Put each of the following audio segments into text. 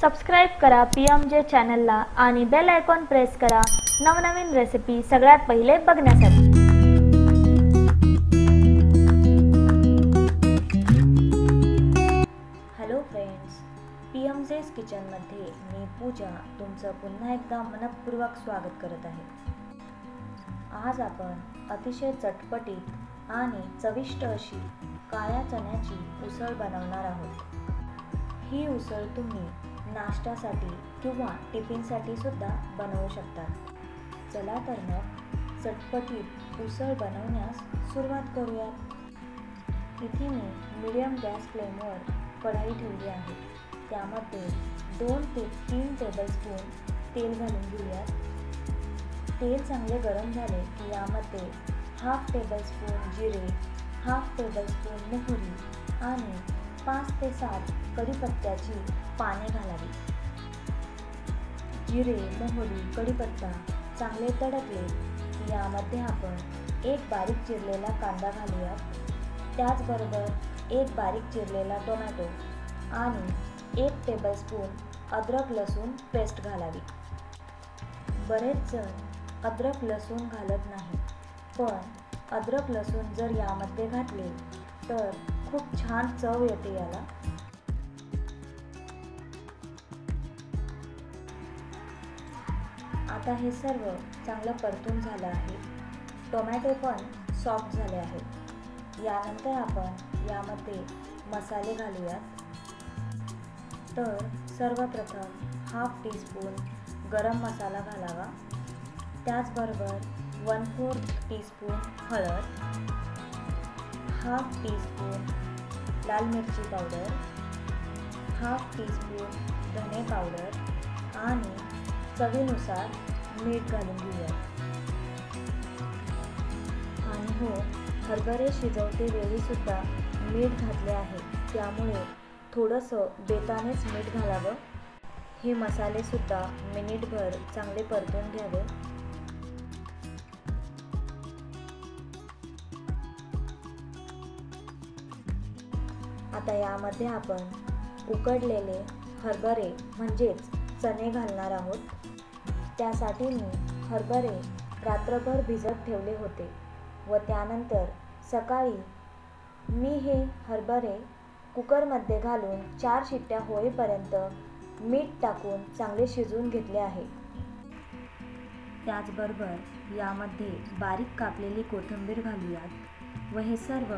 Subscribe करा PMJ चॅनलला आणि बेल आयकॉन प्रेस करा नवनवीन रेसिपी सगळ्यात पहिले बघण्यासाठी। हॅलो फ्रेंड्स, PMJ's किचन मध्ये मी पूजा तुमचं पुन्हा एकदा मनपूर्वक स्वागत करत आहे। आज आपण अतिशय चटपटीत आणि चविष्ट अशी काळ्या चण्याची उसळ बनवणार आहोत। ही उसळ तुम्ही नाश्त्यासाठी किंवा टिफिनसाठी सुद्धा बनवू शकता। चला तर मग चटपटीत उसळ बनवण्यास सुरुवात करूया। इथे मी मीडियम गॅस फ्लेमवर कढाई ठेवली आहे। त्यामध्ये 2 ते 3 टेबलस्पून तेल घालून घेऊया। तेल चांगले गरम झाले की यामध्ये हाफ टेबलस्पून जिरे, हाफ टेबलस्पून मोहरी आणि 5 ते 7 कढीपत्त्याची पाने घालावी। जिरे, मोहरी, कढीपत्ता चांगले तडकले की यामध्ये आपण एक बारीक चिरलेला कांदा घालूया। त्याचबरोबर एक बारीक चिरलेला टोमॅटो आणि 1 टेबलस्पून अद्रक लसूण पेस्ट घालावी। बरेच जण अद्रक लसूण घालत नाही, पण अद्रक लसूण जर यामध्ये घातले तर खूप छान चव येते याला। आता हे सर्व चांगलं परतून झालं आहे। टोमॅटो पण सॉफ्ट झाले आहेत। यानंतर आपण यामध्ये मसाले घालूयात। तर सर्वप्रथम हाफ टीस्पून गरम मसाला घालावा। त्याचबरोबर 1/4 टीस्पून हळद, हाफ टीस्पून लाल मिरची पावडर, हाफ टीस्पून धने पावडर आणि चवीनुसार मीठ घालून घेऊया। आणि हो, हरभरे शिजवते वेळी सुद्धा मीठ घातले आहे, त्यामुळे थोडंसं बेतानेच मीठ घालावं। हे मसाले सुद्धा मिनिटभर चांगले परतून घ्यावे। आता यामध्ये आपण उकडलेले हरभरे म्हणजेच चणे घालणार आहोत। त्यासाठी मी हरभरे रात्रभर भिजत ठेवले होते व त्यानंतर सकाळी मी हे हरभरे कुकरमध्ये घालून 4 शिट्ट्या होईपर्यंत मीठ टाकून चांगले शिजवून घेतले आहे। त्याचबरोबर यामध्ये बारीक कापलेली कोथिंबीर घालूयात व हे सर्व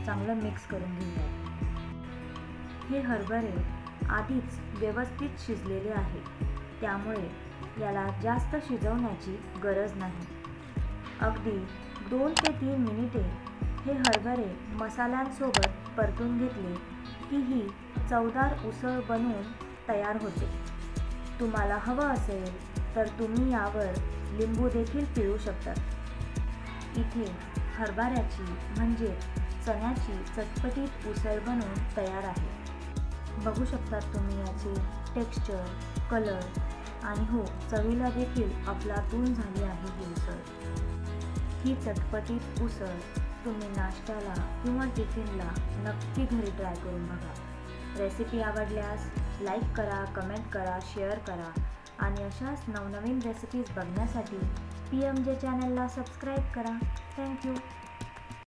चांगलं मिक्स करून घेऊयात। हे हरभरे आधीच व्यवस्थित शिजलेले आहे, त्यामुळे याला जास्त शिजवण्याची गरज नाही। अगदी 2 ते 3 मिनिटे हे हरभरे मसाल्यांसोबत परतून घेतले की ही चवदार उसळ बनवून तयार होते। तुम्हाला हवं असेल तर तुम्ही यावर लिंबू देखील पिळू शकता। इथे हरभऱ्याची म्हणजे चण्याची चटपटीत उसळ बनवून तयार आहे। बघू शकता तुम्ही याचे टेक्स्चर, कलर आणि हो, चवीला देखील अफलातून झाली आहे ही उसळ। ही चटपटीत उसळ तुम्ही नाश्त्याला किंवा टिफिनला नक्की घरी ट्राय करून बघा। रेसिपी आवडल्यास लाईक करा, कमेंट करा, शेअर करा आणि अशाच नवनवीन रेसिपीज बघण्यासाठी PMJ चॅनलला सबस्क्राईब करा। थँक्यू।